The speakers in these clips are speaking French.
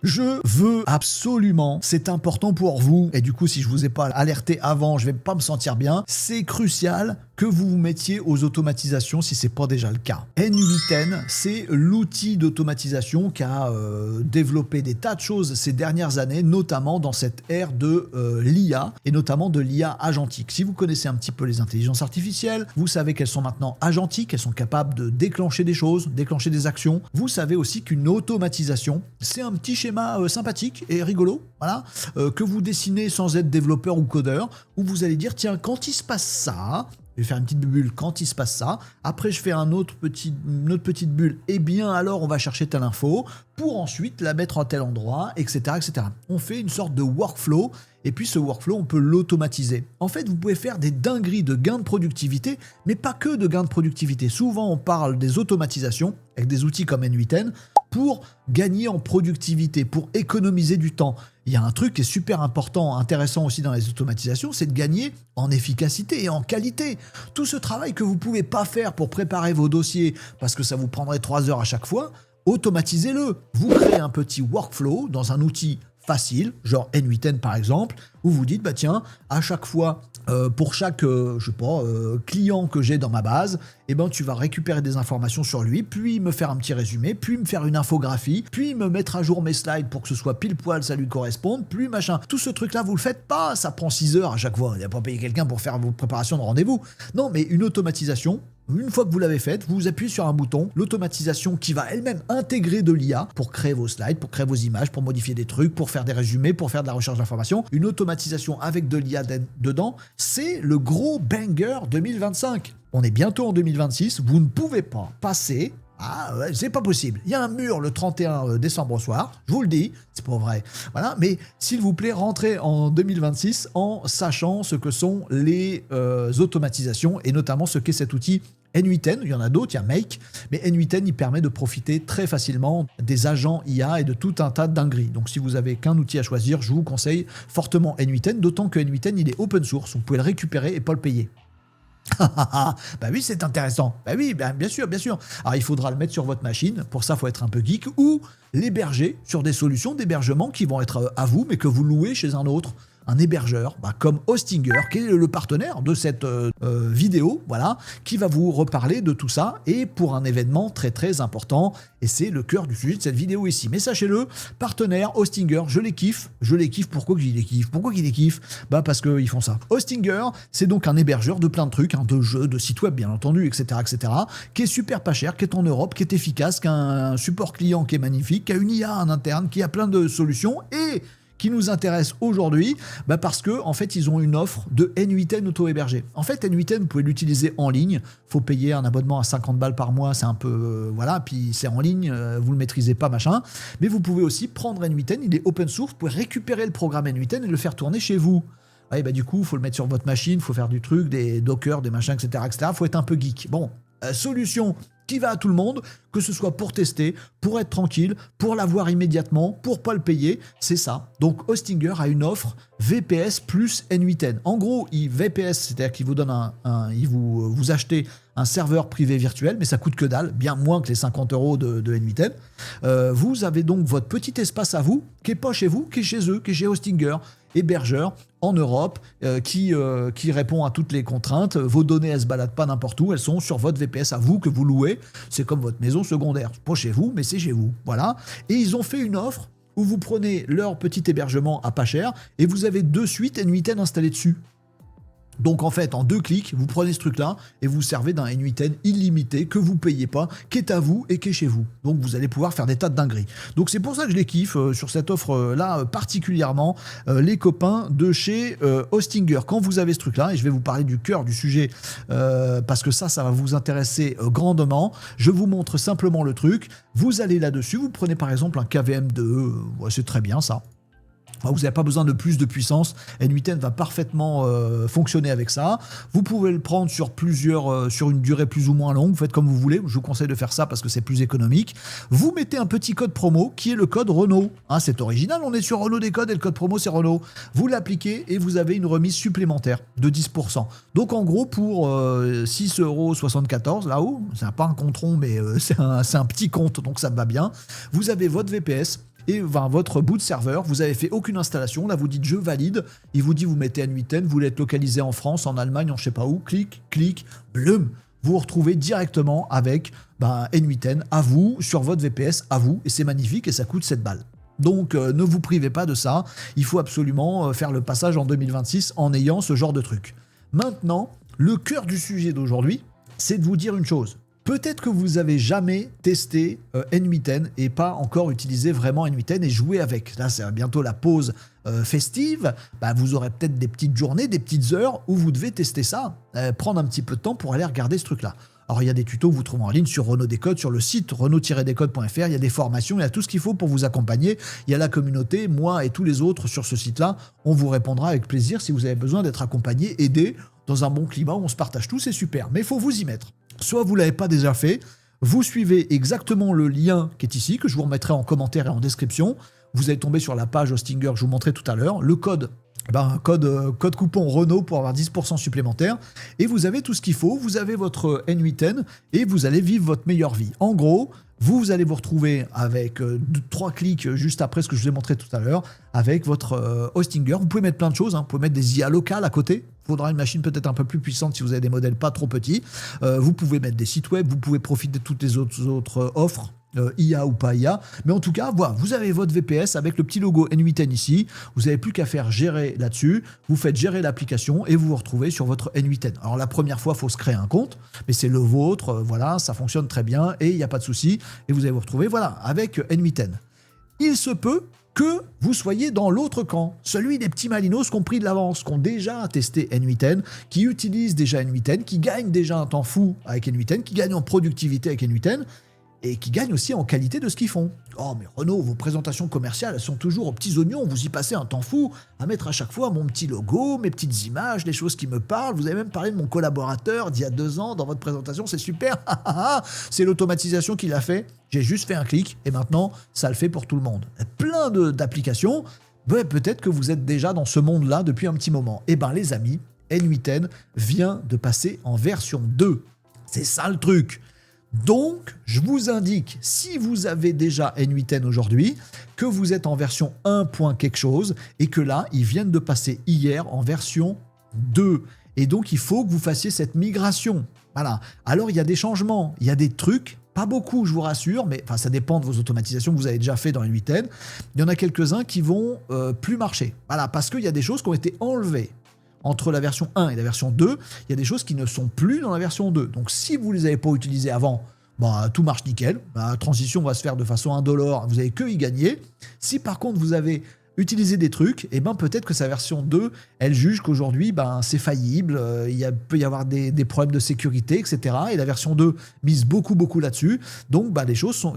Je veux absolument, c'est important pour vous, et du coup si je vous ai pas alerté avant, je vais pas me sentir bien, c'est crucial que vous vous mettiez aux automatisations si c'est pas déjà le cas. N8N, c'est l'outil d'automatisation qui a développé des tas de choses ces dernières années, notamment dans cette ère de l'IA, et notamment de l'IA agentique. Si vous connaissez un petit peu les intelligences artificielles, vous savez qu'elles sont maintenant agentiques, elles sont capables de déclencher des choses, déclencher des actions. Vous savez aussi qu'une automatisation, c'est un petit schéma sympathique et rigolo, voilà, que vous dessinez sans être développeur ou codeur, où vous allez dire, tiens, quand il se passe ça, je vais faire une petite bulle quand il se passe ça, après je fais une autre petite bulle, et bien alors on va chercher telle info, pour ensuite la mettre à tel endroit, etc., etc. On fait une sorte de workflow, et puis ce workflow, on peut l'automatiser. En fait, vous pouvez faire des dingueries de gains de productivité, mais pas que de gains de productivité. Souvent, on parle des automatisations, avec des outils comme N8N, pour gagner en productivité, pour économiser du temps. Il y a un truc qui est super important, intéressant aussi dans les automatisations, c'est de gagner en efficacité et en qualité. Tout ce travail que vous ne pouvez pas faire pour préparer vos dossiers, parce que ça vous prendrait 3 heures à chaque fois, automatisez-le. Vous créez un petit workflow dans un outil facile, genre N8N par exemple, où vous dites, bah tiens, à chaque fois, pour chaque client que j'ai dans ma base, eh ben, tu vas récupérer des informations sur lui, puis me faire un petit résumé, puis me faire une infographie, puis me mettre à jour mes slides pour que ce soit pile poil, ça lui corresponde, puis machin. Tout ce truc-là, vous le faites pas, ça prend 6 heures à chaque fois. Il n'y a pas payé quelqu'un pour faire vos préparations de rendez-vous. Non, mais une automatisation, une fois que vous l'avez faite, vous appuyez sur un bouton, l'automatisation qui va elle-même intégrer de l'IA pour créer vos slides, pour créer vos images, pour modifier des trucs, pour faire des résumés, pour faire de la recherche d'informations. Une automatisation avec de l'IA dedans, c'est le gros banger 2025. On est bientôt en 2026, vous ne pouvez pas passer... Ah ouais, c'est pas possible. Il y a un mur le 31 décembre au soir, je vous le dis, c'est pas vrai. Voilà, mais s'il vous plaît, rentrez en 2026 en sachant ce que sont les automatisations et notamment ce qu'est cet outil N8N. Il y en a d'autres, il y a Make, mais N8N, il permet de profiter très facilement des agents IA et de tout un tas de dingueries. Donc si vous avez qu'un outil à choisir, je vous conseille fortement N8N, d'autant que N8N, il est open source, vous pouvez le récupérer et pas le payer. Bah oui, c'est intéressant. Bah oui, bah bien sûr, bien sûr. Alors il faudra le mettre sur votre machine. Pour ça, il faut être un peu geek ou l'héberger sur des solutions d'hébergement qui vont être à vous, mais que vous louez chez un autre. Un hébergeur, comme Hostinger, qui est le partenaire de cette vidéo, voilà, qui va vous reparler de tout ça, et pour un événement très très important, et c'est le cœur du sujet de cette vidéo ici. Mais sachez-le, partenaire, Hostinger, je les kiffe, pourquoi qu'ils les kiffent? Pourquoi qu'ils les kiffent? Bah parce qu'ils font ça. Hostinger, c'est donc un hébergeur de plein de trucs, de jeux, de sites web bien entendu, etc., qui est super pas cher, qui est en Europe, qui est efficace, qui a un support client qui est magnifique, qui a une IA en interne, qui a plein de solutions, et qui nous intéresse aujourd'hui, parce que en fait ils ont une offre de N8N auto-hébergé. En fait N8N, vous pouvez l'utiliser en ligne, faut payer un abonnement à 50 balles par mois, c'est un peu voilà, puis c'est en ligne, vous le maîtrisez pas machin, mais vous pouvez aussi prendre N8N, il est open source, vous pouvez récupérer le programme N8N et le faire tourner chez vous. Ouais, du coup, il faut le mettre sur votre machine, il faut faire du truc, des dockers, des machins, etc., faut être un peu geek. Bon, solution qui va à tout le monde, que ce soit pour tester, pour être tranquille, pour l'avoir immédiatement, pour pas le payer, c'est ça. Donc Hostinger a une offre VPS plus N8N. En gros, VPS, c'est-à-dire qu'il vous donne vous achetez un serveur privé virtuel, mais ça coûte que dalle, bien moins que les 50 € de N8N. Vous avez donc votre petit espace à vous, qui est pas chez vous, qui est chez eux, qui est chez Hostinger, hébergeur en Europe, qui répond à toutes les contraintes. Vos données, elles se baladent pas n'importe où, elles sont sur votre VPS à vous que vous louez. C'est comme votre maison secondaire. Pas chez vous, mais c'est chez vous. Voilà. Et ils ont fait une offre où vous prenez leur petit hébergement à pas cher et vous avez de suite N8N installé dessus. Donc en fait, en 2 clics, vous prenez ce truc-là et vous servez d'un N8N illimité que vous payez pas, qui est à vous et qui est chez vous. Donc vous allez pouvoir faire des tas de dingueries. Donc c'est pour ça que je les kiffe sur cette offre-là particulièrement, les copains de chez Hostinger. Quand vous avez ce truc-là, et je vais vous parler du cœur du sujet, parce que ça va vous intéresser grandement, je vous montre simplement le truc. Vous allez là-dessus, vous prenez par exemple un KVM2, c'est très bien ça. Vous n'avez pas besoin de plus de puissance. N8N va parfaitement fonctionner avec ça. Vous pouvez le prendre sur une durée plus ou moins longue. Vous faites comme vous voulez. Je vous conseille de faire ça parce que c'est plus économique. Vous mettez un petit code promo qui est le code Renault. C'est original. On est sur Renault Décode et le code promo c'est Renault. Vous l'appliquez et vous avez une remise supplémentaire de 10%. Donc en gros pour 6,74 € là-haut, c'est pas un compte rond mais c'est un petit compte donc ça me va bien. Vous avez votre VPS. et votre boot serveur, vous avez fait aucune installation, là vous dites je valide, il vous dit vous mettez N8N, vous voulez être localisé en France, en Allemagne, en je sais pas où, clic, blum, vous vous retrouvez directement avec N8N à vous, sur votre VPS à vous, et c'est magnifique et ça coûte 7 balles. Donc ne vous privez pas de ça, il faut absolument faire le passage en 2026 en ayant ce genre de truc. Maintenant, le cœur du sujet d'aujourd'hui, c'est de vous dire une chose. Peut-être que vous avez jamais testé N8N et pas encore utilisé vraiment N8N et joué avec. Là, c'est bientôt la pause festive. Vous aurez peut-être des petites journées, des petites heures où vous devez tester ça, prendre un petit peu de temps pour aller regarder ce truc-là. Alors, il y a des tutos que vous trouvez en ligne sur Renault Décode, sur le site renault-décode.fr. Il y a des formations, il y a tout ce qu'il faut pour vous accompagner. Il y a la communauté, moi et tous les autres sur ce site-là. On vous répondra avec plaisir si vous avez besoin d'être accompagné, aidé, dans un bon climat où on se partage tout, c'est super. Mais il faut vous y mettre. Soit vous ne l'avez pas déjà fait, vous suivez exactement le lien qui est ici, que je vous remettrai en commentaire et en description. Vous allez tomber sur la page Hostinger que je vous montrais tout à l'heure. Le code, code coupon Renault pour avoir 10% supplémentaire. Et vous avez tout ce qu'il faut. Vous avez votre N8N et vous allez vivre votre meilleure vie. En gros, vous allez vous retrouver avec 3 clics juste après ce que je vous ai montré tout à l'heure, avec votre Hostinger. Vous pouvez mettre plein de choses, hein. Vous pouvez mettre des IA locales à côté. Il faudra une machine peut-être un peu plus puissante si vous avez des modèles pas trop petits. Vous pouvez mettre des sites web, vous pouvez profiter de toutes les autres offres, IA ou pas IA. Mais en tout cas, voilà, vous avez votre VPS avec le petit logo N8N ici. Vous n'avez plus qu'à faire gérer là-dessus. Vous faites gérer l'application et vous vous retrouvez sur votre N8N. Alors la première fois, il faut se créer un compte, mais c'est le vôtre. Voilà, ça fonctionne très bien et il n'y a pas de souci. Et vous allez vous retrouver voilà, avec N8N. Il se peut que vous soyez dans l'autre camp, celui des petits malinos qui ont pris de l'avance, qui ont déjà testé N8N, qui utilisent déjà N8N, qui gagnent déjà un temps fou avec N8N, qui gagnent en productivité avec N8N, et qui gagnent aussi en qualité de ce qu'ils font. Oh mais Renault, vos présentations commerciales, elles sont toujours aux petits oignons, vous y passez un temps fou à mettre à chaque fois mon petit logo, mes petites images, des choses qui me parlent, vous avez même parlé de mon collaborateur d'il y a 2 ans dans votre présentation, c'est super, c'est l'automatisation qui l'a fait, j'ai juste fait un clic et maintenant ça le fait pour tout le monde. Plein d'applications, peut-être que vous êtes déjà dans ce monde-là depuis un petit moment. Eh ben les amis, N8N vient de passer en version 2, c'est ça le truc. Donc, je vous indique, si vous avez déjà N8N aujourd'hui, que vous êtes en version 1. quelque chose, et que là, ils viennent de passer hier en version 2. Et donc, il faut que vous fassiez cette migration. Voilà. Alors, il y a des changements, il y a des trucs, pas beaucoup, je vous rassure, mais ça dépend de vos automatisations que vous avez déjà fait dans N8N. Il y en a quelques-uns qui vont plus marcher. Voilà, parce qu'il y a des choses qui ont été enlevées. Entre la version 1 et la version 2, il y a des choses qui ne sont plus dans la version 2. Donc si vous ne les avez pas utilisées avant, tout marche nickel. La transition va se faire de façon indolore, vous n'avez que y gagner. Si par contre vous avez utilisé des trucs, peut-être que sa version 2, elle juge qu'aujourd'hui c'est faillible, peut y avoir des problèmes de sécurité, etc. Et la version 2 mise beaucoup là-dessus. Donc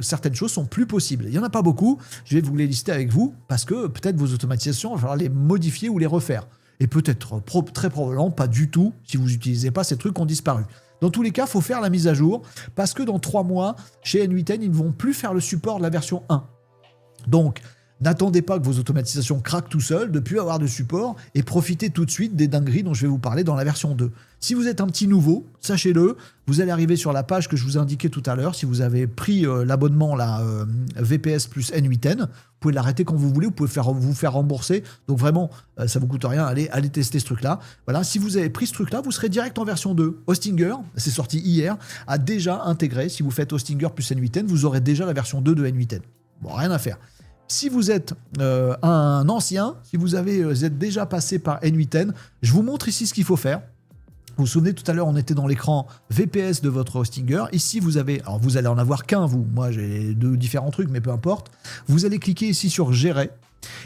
certaines choses sont plus possibles. Il n'y en a pas beaucoup, je vais vous les lister avec vous, parce que peut-être vos automatisations, il va falloir les modifier ou les refaire. Et peut-être très probablement pas du tout si vous n'utilisez pas ces trucs qui ont disparu. Dans tous les cas, il faut faire la mise à jour parce que dans 3 mois, chez N8N, ils ne vont plus faire le support de la version 1. Donc, n'attendez pas que vos automatisations craquent tout seuls, de ne plus avoir de support et profitez tout de suite des dingueries dont je vais vous parler dans la version 2. Si vous êtes un petit nouveau, sachez-le, vous allez arriver sur la page que je vous ai indiquée tout à l'heure. Si vous avez pris l'abonnement VPS plus N8N, vous pouvez l'arrêter quand vous voulez, vous pouvez vous faire rembourser. Donc vraiment, ça ne vous coûte rien, allez tester ce truc-là. Voilà, si vous avez pris ce truc-là, vous serez direct en version 2. Hostinger, c'est sorti hier, a déjà intégré, si vous faites Hostinger plus N8N, vous aurez déjà la version 2 de N8N. Bon, rien à faire. Si vous êtes un ancien, si vous êtes déjà passé par N8N, je vous montre ici ce qu'il faut faire. Vous vous souvenez, tout à l'heure, on était dans l'écran VPS de votre Hostinger. Ici, vous allez en avoir qu'un, vous. Moi, j'ai 2 différents trucs, mais peu importe. Vous allez cliquer ici sur Gérer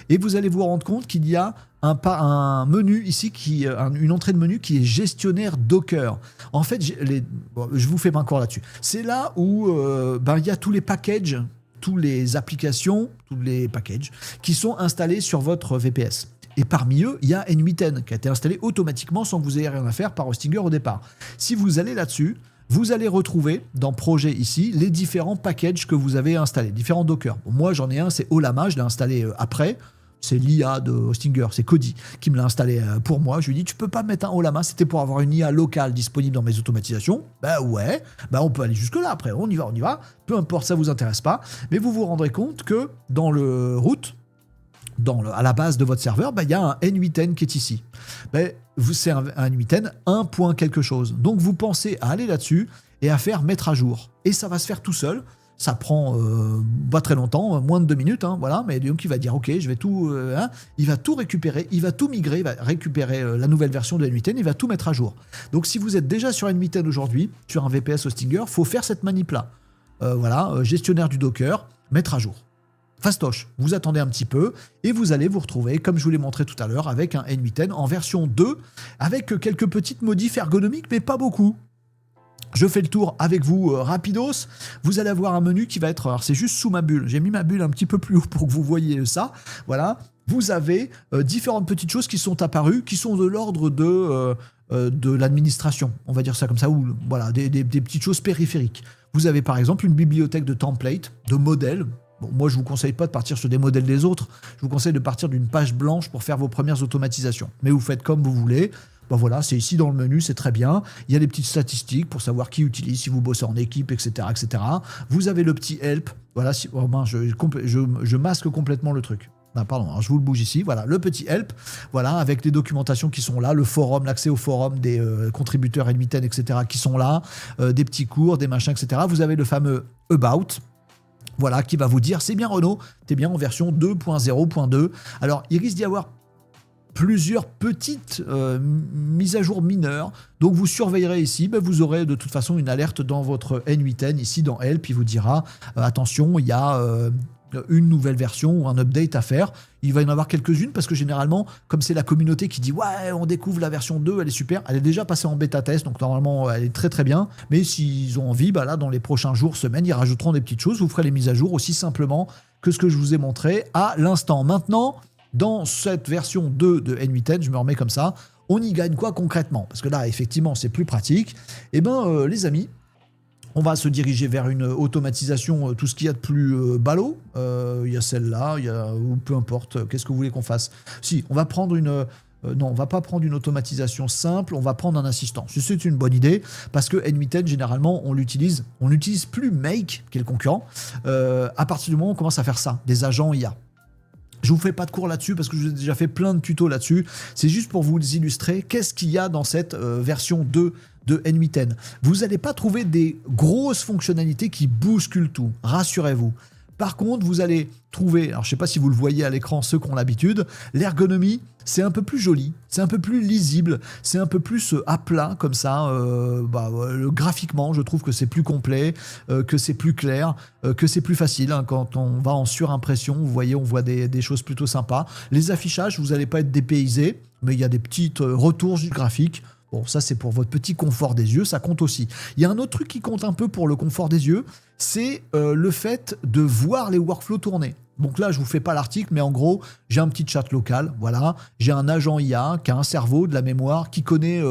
et vous allez vous rendre compte qu'il y a un menu ici, une entrée de menu qui est gestionnaire Docker. En fait, je vous fais pas encore là-dessus. C'est là où il y a tous les packages, toutes les applications, tous les packages qui sont installés sur votre VPS. Et parmi eux, il y a N8N qui a été installé automatiquement sans que vous ayez rien à faire par Hostinger au départ. Si vous allez là-dessus, vous allez retrouver dans Projet ici les différents packages que vous avez installés, différents Docker. Bon, moi, j'en ai un, c'est Olama, je l'ai installé après. C'est l'IA de Stinger, c'est Cody qui me l'a installé pour moi. Je lui ai dit, tu peux pas mettre un haut la main, c'était pour avoir une IA locale disponible dans mes automatisations. Bah ouais, bah on peut aller jusque là après, on y va. Peu importe, ça vous intéresse pas. Mais vous vous rendrez compte que dans le root, à la base de votre serveur, il y a un N8N qui est ici. C'est un N8N 1 point quelque chose. Donc vous pensez à aller là-dessus et à faire mettre à jour. Et ça va se faire tout seul. Ça prend pas très longtemps, moins de 2 minutes, voilà. Mais donc il va dire ok, je vais tout, il va tout récupérer, il va tout migrer, il va récupérer la nouvelle version de N8N, il va tout mettre à jour. Donc si vous êtes déjà sur N8N aujourd'hui, sur un VPS Hostinger, faut faire cette manip-là. Gestionnaire du Docker, mettre à jour. Fastoche, vous attendez un petit peu et vous allez vous retrouver, comme je vous l'ai montré tout à l'heure, avec un N8N en version 2, avec quelques petites modifs ergonomiques, mais pas beaucoup. Je fais le tour avec vous rapidos. Vous allez avoir un menu qui va être... Alors c'est juste sous ma bulle. J'ai mis ma bulle un petit peu plus haut pour que vous voyez ça. Voilà. Vous avez différentes petites choses qui sont apparues, qui sont de l'ordre de l'administration. On va dire ça comme ça. Ou voilà, des petites choses périphériques. Vous avez par exemple une bibliothèque de templates, de modèles. Bon, moi, je ne vous conseille pas de partir sur des modèles des autres. Je vous conseille de partir d'une page blanche pour faire vos premières automatisations. Mais vous faites comme vous voulez. Voilà, c'est ici dans le menu, c'est très bien. Il y a des petites statistiques pour savoir qui utilise, si vous bossez en équipe, etc. etc. Vous avez le petit help. Voilà, je masque complètement le truc. Pardon, alors je vous le bouge ici. Voilà, le petit help, voilà, avec les documentations qui sont là, le forum, l'accès au forum des contributeurs N8N, etc. qui sont là, des petits cours, des machins, etc. Vous avez le fameux About. Voilà, qui va vous dire, c'est bien Renaud, t'es bien en version 2.0.2. Alors, il risque d'y avoir plusieurs petites mises à jour mineures. Donc, vous surveillerez ici. Vous aurez de toute façon une alerte dans votre N8N, ici dans Help. Il vous dira, attention, il y a une nouvelle version ou un update à faire. Il va y en avoir quelques-unes parce que généralement, comme c'est la communauté qui dit ouais, on découvre la version 2, elle est super, elle est déjà passée en bêta test, donc normalement elle est très très bien. Mais s'ils ont envie, là dans les prochains jours, semaines, ils rajouteront des petites choses. Vous ferez les mises à jour aussi simplement que ce que je vous ai montré à l'instant. Maintenant, dans cette version 2 de N8N, je me remets comme ça, on y gagne quoi concrètement? Parce que là, effectivement, c'est plus pratique. Les amis, on va se diriger vers une automatisation, tout ce qu'il y a de plus ballot. Il y a celle-là, ou peu importe, qu'est-ce que vous voulez qu'on fasse? Si, on va prendre non, on va pas prendre une automatisation simple, on va prendre un assistant. C'est une bonne idée, parce que N8N, généralement, on n'utilise plus Make, qui est le concurrent, à partir du moment où on commence à faire ça, des agents IA. Je vous fais pas de cours là-dessus parce que je vous ai déjà fait plein de tutos là-dessus. C'est juste pour vous illustrer qu'est-ce qu'il y a dans cette version 2 de N8N. Vous n'allez pas trouver des grosses fonctionnalités qui bousculent tout, rassurez-vous. Par contre, vous allez trouver, alors je ne sais pas si vous le voyez à l'écran, ceux qui ont l'habitude, l'ergonomie, c'est un peu plus joli, c'est un peu plus lisible, c'est un peu plus à plat comme ça. Graphiquement, je trouve que c'est plus complet, que c'est plus clair, que c'est plus facile. Quand on va en surimpression, vous voyez, on voit des choses plutôt sympas. Les affichages, vous n'allez pas être dépaysé, mais il y a des petites retours graphiques. Bon, ça, c'est pour votre petit confort des yeux, ça compte aussi. Il y a un autre truc qui compte un peu pour le confort des yeux, c'est le fait de voir les workflows tourner. Donc là, je vous fais pas l'article, mais en gros, j'ai un petit chat local, voilà. J'ai un agent IA qui a un cerveau, de la mémoire, qui connaît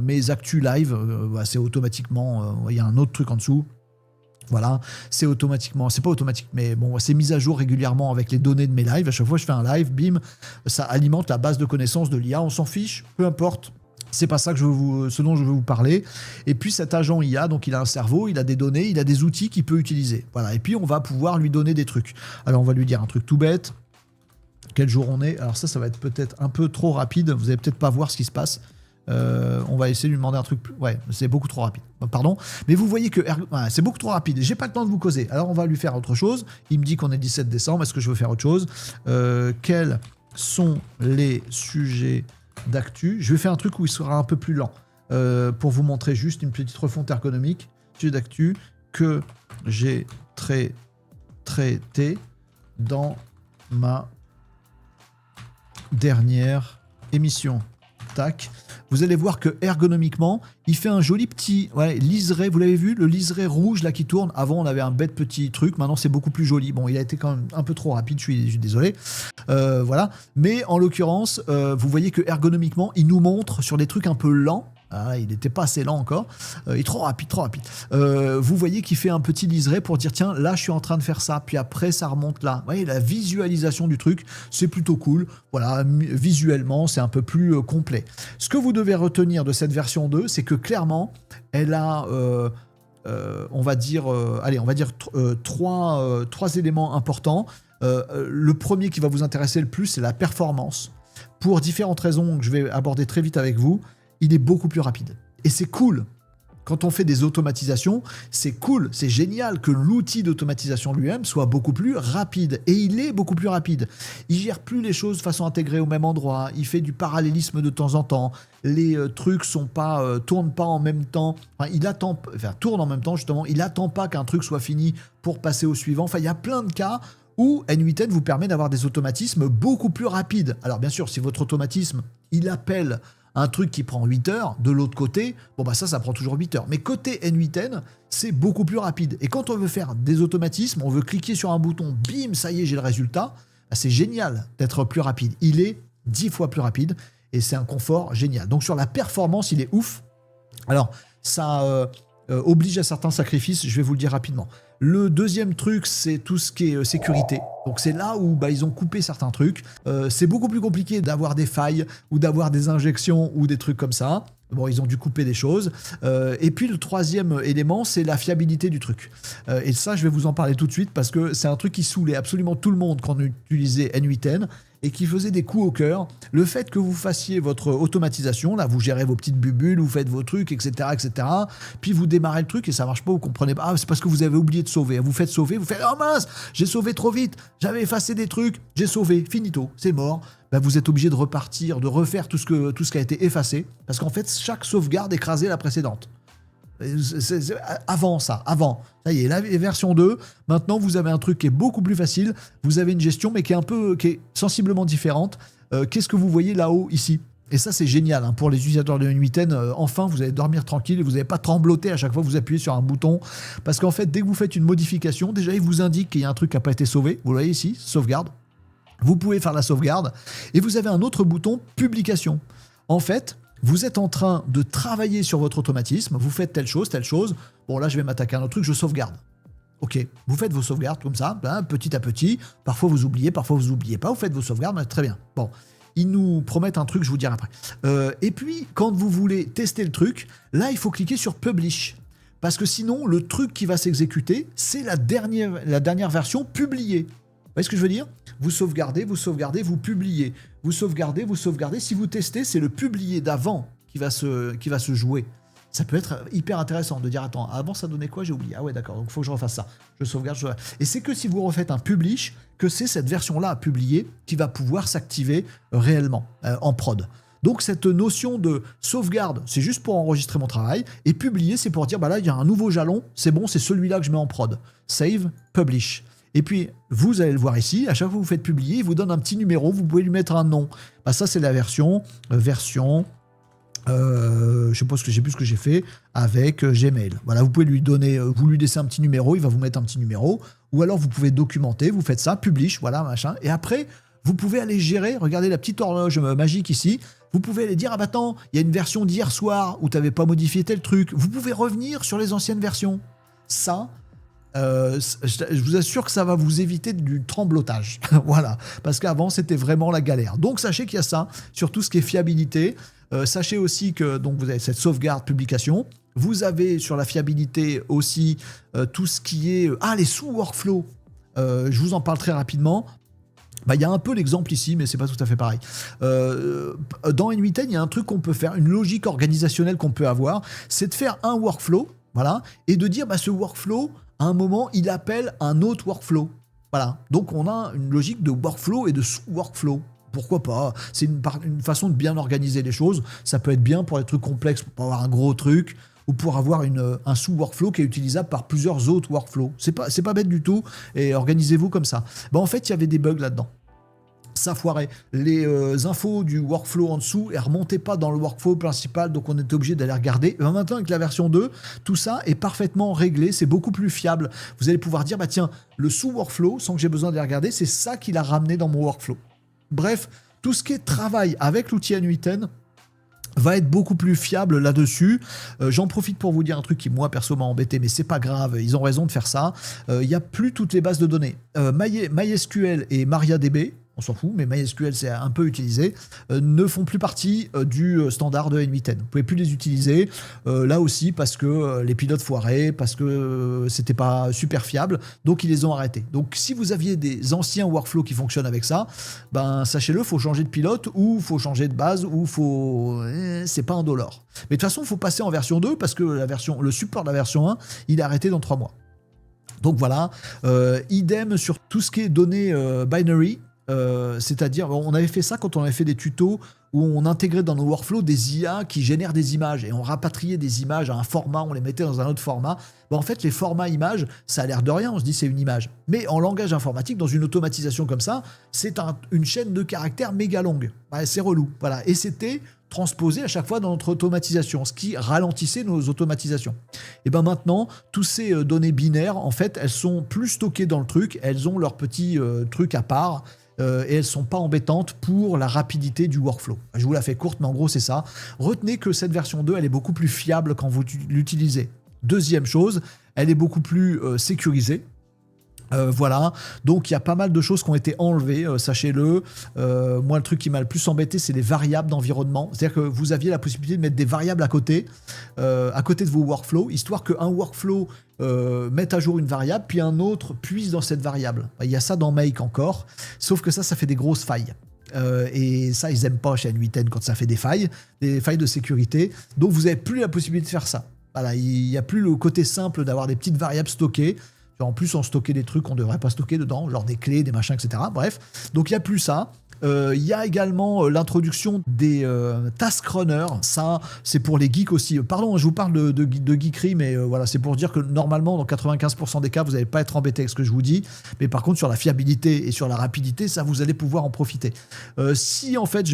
mes actus live. C'est automatiquement, il y a un autre truc en dessous. Voilà, c'est automatiquement, c'est pas automatique, mais bon, c'est mis à jour régulièrement avec les données de mes lives. À chaque fois que je fais un live, bim, ça alimente la base de connaissances de l'IA. On s'en fiche, peu importe. C'est pas ça que ce dont je veux vous parler. Et puis cet agent IA, donc il a un cerveau, il a des données, il a des outils qu'il peut utiliser. Voilà. Et puis on va pouvoir lui donner des trucs. Alors on va lui dire un truc tout bête. Quel jour on est? Alors ça va être peut-être un peu trop rapide. Vous allez peut-être pas voir ce qui se passe. On va essayer de lui demander un truc plus... Ouais, c'est beaucoup trop rapide. Pardon. Mais vous voyez que c'est beaucoup trop rapide. J'ai pas le temps de vous causer. Alors on va lui faire autre chose. Il me dit qu'on est 17 décembre. Est-ce que je veux faire autre chose? Quels sont les sujets d'actu? Je vais faire un truc où il sera un peu plus lent pour vous montrer juste une petite refonte ergonomique. Sujet d'actu que j'ai traité dans ma dernière émission. Tac. Vous allez voir que ergonomiquement, il fait un joli petit liseré. Vous l'avez vu, le liseré rouge là qui tourne. Avant, on avait un bête petit truc. Maintenant, c'est beaucoup plus joli. Bon, il a été quand même un peu trop rapide. Je suis désolé. Voilà. Mais en l'occurrence, vous voyez que ergonomiquement, il nous montre sur des trucs un peu lents. Ah, il n'était pas assez lent encore. Il est trop rapide, trop rapide. Vous voyez qu'il fait un petit liseré pour dire tiens, là je suis en train de faire ça, puis après ça remonte là. Vous voyez, la visualisation du truc, c'est plutôt cool. Voilà, visuellement, c'est un peu plus complet. Ce que vous devez retenir de cette version 2, c'est que clairement, elle a, on va dire trois éléments importants. Le premier qui va vous intéresser le plus, c'est la performance. Pour différentes raisons que je vais aborder très vite avec vous, il est beaucoup plus rapide. Et c'est cool. Quand on fait des automatisations, c'est cool, c'est génial que l'outil d'automatisation lui-même soit beaucoup plus rapide. Et il est beaucoup plus rapide. Il gère plus les choses de façon intégrée au même endroit. Il fait du parallélisme de temps en temps. Les trucs tournent pas en même temps. Tournent en même temps justement. Il attend pas qu'un truc soit fini pour passer au suivant. Enfin, il y a plein de cas où N8N vous permet d'avoir des automatismes beaucoup plus rapides. Alors bien sûr, si votre automatisme, il appelle un truc qui prend 8 heures, de l'autre côté, ça prend toujours 8 heures. Mais côté N8N, c'est beaucoup plus rapide. Et quand on veut faire des automatismes, on veut cliquer sur un bouton, bim, ça y est, j'ai le résultat. C'est génial d'être plus rapide. Il est 10 fois plus rapide et c'est un confort génial. Donc sur la performance, il est ouf. Alors, ça oblige à certains sacrifices, je vais vous le dire rapidement. Le deuxième truc, c'est tout ce qui est sécurité. Donc c'est là où ils ont coupé certains trucs. C'est beaucoup plus compliqué d'avoir des failles ou d'avoir des injections ou des trucs comme ça. Bon, ils ont dû couper des choses. Et puis le troisième élément, c'est la fiabilité du truc. Et ça, je vais vous en parler tout de suite parce que c'est un truc qui saoulait absolument tout le monde quand on utilisait N8N et qui faisait des coups au cœur. Le fait que vous fassiez votre automatisation, là, vous gérez vos petites bubules, vous faites vos trucs, etc., etc. Puis vous démarrez le truc et ça marche pas, vous comprenez pas. Ah, c'est parce que vous avez oublié de sauver. Vous faites sauver, vous faites oh mince, j'ai sauvé trop vite, j'avais effacé des trucs, j'ai sauvé, finito, c'est mort. Vous êtes obligé de repartir, de refaire tout ce qui a été effacé, parce qu'en fait, chaque sauvegarde écrasait la précédente. Avant. Ça y est, la version 2, maintenant vous avez un truc qui est beaucoup plus facile, vous avez une gestion, mais qui est sensiblement différente. Qu'est-ce que vous voyez là-haut, ici ? Et ça, c'est génial, hein, pour les utilisateurs de N8N, enfin, vous allez dormir tranquille et vous n'allez pas trembloter à chaque fois que vous appuyez sur un bouton, parce qu'en fait, dès que vous faites une modification, déjà, il vous indique qu'il y a un truc qui n'a pas été sauvé, vous le voyez ici, sauvegarde. Vous pouvez faire la sauvegarde et vous avez un autre bouton publication. En fait, vous êtes en train de travailler sur votre automatisme, vous faites telle chose. Bon, là, je vais m'attaquer à un autre truc, je sauvegarde. Ok, vous faites vos sauvegardes comme ça, petit à petit. Parfois, vous oubliez, parfois, vous n'oubliez pas. Vous faites vos sauvegardes, très bien. Bon, ils nous promettent un truc, je vous dirai après. Et puis, quand vous voulez tester le truc, là, il faut cliquer sur Publish. Parce que sinon, le truc qui va s'exécuter, c'est la dernière version publiée. Vous voyez ce que je veux dire ? Vous sauvegardez, vous publiez. Vous sauvegardez. Si vous testez, c'est le publier d'avant qui va se jouer. Ça peut être hyper intéressant de dire attends, avant ça donnait quoi ? J'ai oublié. Ah ouais, d'accord, donc il faut que je refasse ça. Je sauvegarde. Et c'est que si vous refaites un publish, que c'est cette version-là à publier qui va pouvoir s'activer réellement en prod. Donc cette notion de sauvegarde, c'est juste pour enregistrer mon travail, et publier, c'est pour dire là, il y a un nouveau jalon, c'est bon, c'est celui-là que je mets en prod. Save, publish. Et puis, vous allez le voir ici, à chaque fois que vous faites publier, il vous donne un petit numéro, vous pouvez lui mettre un nom. Ça, c'est la version, je sais plus ce que j'ai fait, avec Gmail. Voilà, vous pouvez lui donner, vous lui laissez un petit numéro, il va vous mettre un petit numéro, ou alors vous pouvez documenter, vous faites ça, publish, voilà, machin, et après, vous pouvez aller gérer, regardez la petite horloge magique ici, vous pouvez aller dire, attends, il y a une version d'hier soir où tu n'avais pas modifié tel truc, vous pouvez revenir sur les anciennes versions. Ça, je vous assure que ça va vous éviter du tremblotage. Voilà, parce qu'avant c'était vraiment la galère. Donc sachez qu'il y a ça sur tout ce qui est fiabilité. Sachez aussi que donc vous avez cette sauvegarde publication. Vous avez sur la fiabilité aussi tout ce qui est les sous-workflows. Je vous en parle très rapidement. Il y a un peu l'exemple ici, mais c'est pas tout à fait pareil. Dans N8N, il y a un truc qu'on peut faire, une logique organisationnelle qu'on peut avoir, c'est de faire un workflow, voilà, et de dire ce workflow, à un moment, il appelle un autre workflow. Voilà. Donc, on a une logique de workflow et de sous-workflow. Pourquoi pas ? C'est une façon de bien organiser les choses. Ça peut être bien pour les trucs complexes, pour avoir un gros truc, ou pour avoir un sous-workflow qui est utilisable par plusieurs autres workflows. C'est pas bête du tout, et organisez-vous comme ça. En fait, il y avait des bugs là-dedans. Ça foirait. Les infos du workflow en dessous, elles ne remontaient pas dans le workflow principal, donc on était obligé d'aller regarder. Et maintenant, avec la version 2, tout ça est parfaitement réglé, c'est beaucoup plus fiable. Vous allez pouvoir dire, tiens, le sous-workflow, sans que j'ai besoin de les regarder, c'est ça qu'il a ramené dans mon workflow. Bref, tout ce qui est travail avec l'outil N8N, va être beaucoup plus fiable là-dessus. J'en profite pour vous dire un truc qui, moi, perso, m'a embêté, mais c'est pas grave, ils ont raison de faire ça. Il n'y a plus toutes les bases de données. MySQL et MariaDB, on s'en fout, mais MySQL c'est un peu utilisé, ne font plus partie du standard de N8N. Vous pouvez plus les utiliser, là aussi parce que les pilotes foiraient, parce que c'était pas super fiable, donc ils les ont arrêtés. Donc si vous aviez des anciens workflows qui fonctionnent avec ça, ben sachez-le, faut changer de pilote ou faut changer de base ou faut... c'est pas indolore. Mais de toute façon, il faut passer en version 2 parce que le support de la version 1, il est arrêté dans 3 mois. Donc voilà, idem sur tout ce qui est données binary. C'est-à-dire, on avait fait ça quand on avait fait des tutos où on intégrait dans nos workflows des IA qui génèrent des images et on rapatriait des images à un format, on les mettait dans un autre format. En fait, les formats images, ça a l'air de rien, on se dit c'est une image. Mais en langage informatique, dans une automatisation comme ça, c'est une chaîne de caractères méga longue. Ouais, c'est relou. Voilà. Et c'était transposé à chaque fois dans notre automatisation, ce qui ralentissait nos automatisations. Et bien maintenant, tous ces données binaires, en fait, elles sont plus stockées dans le truc, elles ont leur petit truc à part. Et elles ne sont pas embêtantes pour la rapidité du workflow. Je vous la fais courte, mais en gros, c'est ça. Retenez que cette version 2, elle est beaucoup plus fiable quand vous l'utilisez. Deuxième chose, elle est beaucoup plus sécurisée. Voilà, donc il y a pas mal de choses qui ont été enlevées, sachez-le. Moi, le truc qui m'a le plus embêté, c'est les variables d'environnement. C'est-à-dire que vous aviez la possibilité de mettre des variables à côté de vos workflows, histoire qu'un workflow mette à jour une variable, puis un autre puise dans cette variable. Il y a ça dans Make encore, sauf que ça fait des grosses failles. Et ça, ils n'aiment pas chez N8N quand ça fait des failles de sécurité. Donc, vous n'avez plus la possibilité de faire ça. Voilà, il n'y a plus le côté simple d'avoir des petites variables stockées. En plus, on stockait des trucs qu'on ne devrait pas stocker dedans, genre des clés, des machins, etc. Bref, donc il n'y a plus ça. Il y a également l'introduction des task runners. Ça, c'est pour les geeks aussi. Pardon, je vous parle de geekery, mais voilà, c'est pour dire que normalement, dans 95% des cas, vous n'allez pas être embêté avec ce que je vous dis. Mais par contre, sur la fiabilité et sur la rapidité, ça, vous allez pouvoir en profiter. Si en fait,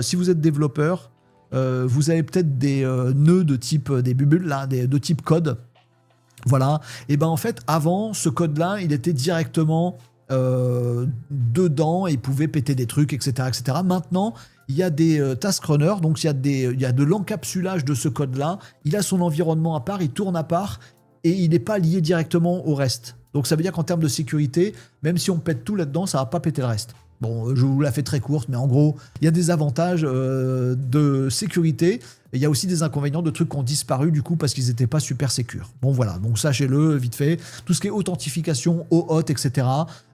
si vous êtes développeur, vous avez peut-être des nœuds de type, des bubules, là, de type code. Voilà, et ben en fait, avant, ce code-là, il était directement dedans et il pouvait péter des trucs, etc. etc. Maintenant, il y a des task runners, donc il y a de l'encapsulage de ce code-là, il a son environnement à part, il tourne à part et il n'est pas lié directement au reste. Donc ça veut dire qu'en termes de sécurité, même si on pète tout là-dedans, ça ne va pas péter le reste. Bon, je vous la fais très courte, mais en gros, il y a des avantages de sécurité. Et il y a aussi des inconvénients de trucs qui ont disparu du coup parce qu'ils n'étaient pas super sécures. Bon voilà, donc sachez-le vite fait. Tout ce qui est authentification, OAuth, etc.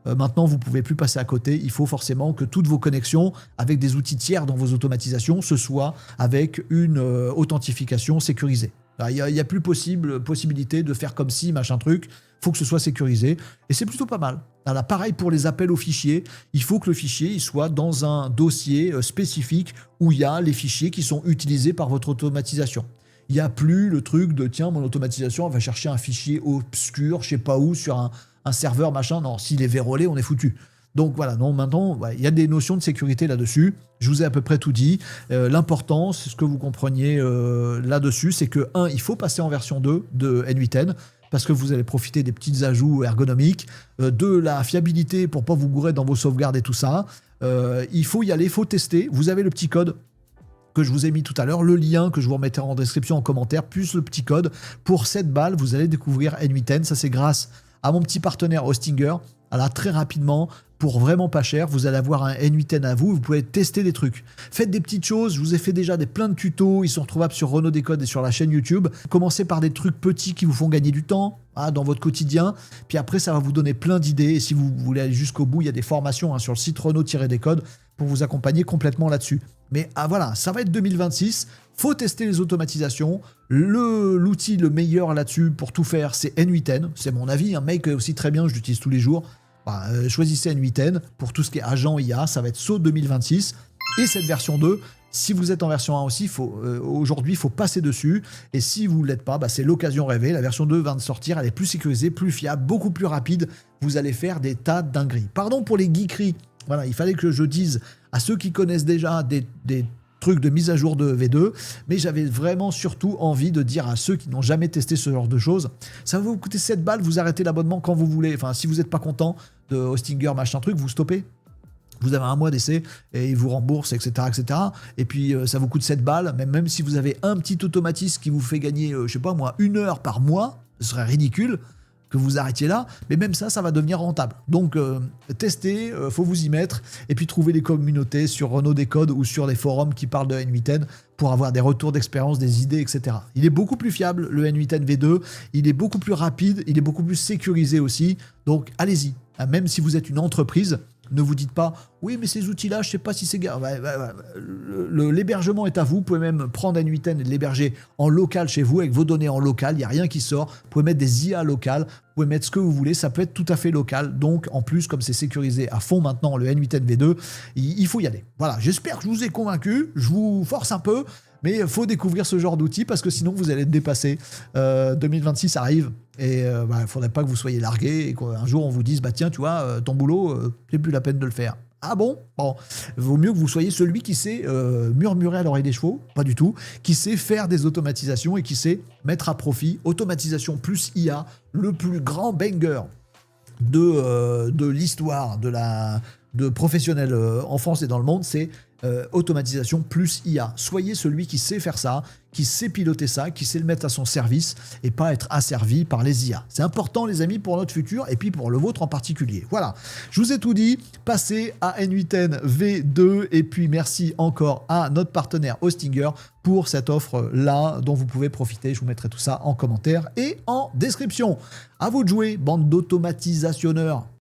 Maintenant, vous ne pouvez plus passer à côté. Il faut forcément que toutes vos connexions avec des outils tiers dans vos automatisations, ce soit avec une authentification sécurisée. Il n'y a plus possibilité de faire comme si, machin truc. Il faut que ce soit sécurisé. Et c'est plutôt pas mal. Alors, pareil pour les appels aux fichiers. Il faut que le fichier il soit dans un dossier spécifique où il y a les fichiers qui sont utilisés par votre automatisation. Il n'y a plus le truc de tiens, mon automatisation elle va chercher un fichier obscur, je sais pas où, sur un serveur, machin. Non, s'il est vérolé, on est foutu. Donc voilà, non, maintenant, il y a des notions de sécurité là-dessus. Je vous ai à peu près tout dit. L'important, c'est ce que vous compreniez là-dessus, c'est que, il faut passer en version 2 de N8N, parce que vous allez profiter des petits ajouts ergonomiques, de la fiabilité pour pas vous gourer dans vos sauvegardes et tout ça. Il faut y aller, il faut tester. Vous avez le petit code que je vous ai mis tout à l'heure, le lien que je vous remettrai en description en commentaire, plus le petit code. Pour 7 balles, vous allez découvrir N8N. Ça, c'est grâce à mon petit partenaire Hostinger. Alors, très rapidement, pour vraiment pas cher, vous allez avoir un N8N à vous, vous pouvez tester des trucs. Faites des petites choses, je vous ai fait déjà plein de tutos, ils sont retrouvables sur Renaud Décode et sur la chaîne YouTube. Commencez par des trucs petits qui vous font gagner du temps dans votre quotidien, puis après ça va vous donner plein d'idées, et si vous voulez aller jusqu'au bout, il y a des formations sur le site Renaud-Décode pour vous accompagner complètement là-dessus. Mais voilà, ça va être 2026, faut tester les automatisations, l'outil le meilleur là-dessus pour tout faire, c'est N8N, c'est mon avis, un mec aussi très bien, je l'utilise tous les jours. Choisissez N8N pour tout ce qui est agent IA, ça va être SAUT 2026. Et cette version 2, si vous êtes en version 1 aussi, aujourd'hui, il faut passer dessus. Et si vous ne l'êtes pas, c'est l'occasion rêvée. La version 2 vient de sortir, elle est plus sécurisée, plus fiable, beaucoup plus rapide. Vous allez faire des tas de dingueries. Pardon pour les geekeries. Voilà, il fallait que je dise à ceux qui connaissent déjà des trucs de mise à jour de V2, mais j'avais vraiment surtout envie de dire à ceux qui n'ont jamais testé ce genre de choses, ça va vous coûter 7 balles, vous arrêtez l'abonnement quand vous voulez. Enfin, si vous n'êtes pas content de Hostinger, machin truc, vous stoppez. Vous avez un mois d'essai et ils vous remboursent, etc., etc. Et puis, ça vous coûte 7 balles. Même si vous avez un petit automatisme qui vous fait gagner, je sais pas moi, 1 heure par mois, ce serait ridicule que vous arrêtiez là. Mais même ça, ça va devenir rentable. Donc, testez, faut vous y mettre. Et puis, trouvez des communautés sur Renault Décode ou sur les forums qui parlent de N8N pour avoir des retours d'expérience, des idées, etc. Il est beaucoup plus fiable, le N8N V2. Il est beaucoup plus rapide. Il est beaucoup plus sécurisé aussi. Donc, allez-y. Même si vous êtes une entreprise, ne vous dites pas « Oui, mais ces outils-là, je ne sais pas si c'est... » L'hébergement est à vous. Vous pouvez même prendre N8N et l'héberger en local chez vous, avec vos données en local. Il n'y a rien qui sort. Vous pouvez mettre des IA locales. Vous pouvez mettre ce que vous voulez. Ça peut être tout à fait local. Donc, en plus, comme c'est sécurisé à fond maintenant, le N8N V2, il faut y aller. Voilà, j'espère que je vous ai convaincu. Je vous force un peu. Mais il faut découvrir ce genre d'outils parce que sinon, vous allez être dépassé. 2026 arrive. Et il ne faudrait pas que vous soyez largué et qu'un jour on vous dise bah tiens tu vois ton boulot c'est plus la peine de le faire. Ah bon? Bon, vaut mieux que vous soyez celui qui sait murmurer à l'oreille des chevaux, pas du tout, qui sait faire des automatisations et qui sait mettre à profit automatisation plus IA, le plus grand banger de l'histoire de professionnels en France et dans le monde, c'est automatisation plus IA. Soyez celui qui sait faire ça, qui sait piloter ça, qui sait le mettre à son service et pas être asservi par les IA. C'est important les amis pour notre futur et puis pour le vôtre en particulier. Voilà, je vous ai tout dit, passez à N8N V2 et puis merci encore à notre partenaire Hostinger pour cette offre-là dont vous pouvez profiter. Je vous mettrai tout ça en commentaire et en description. À vous de jouer, bande d'automatisationneurs.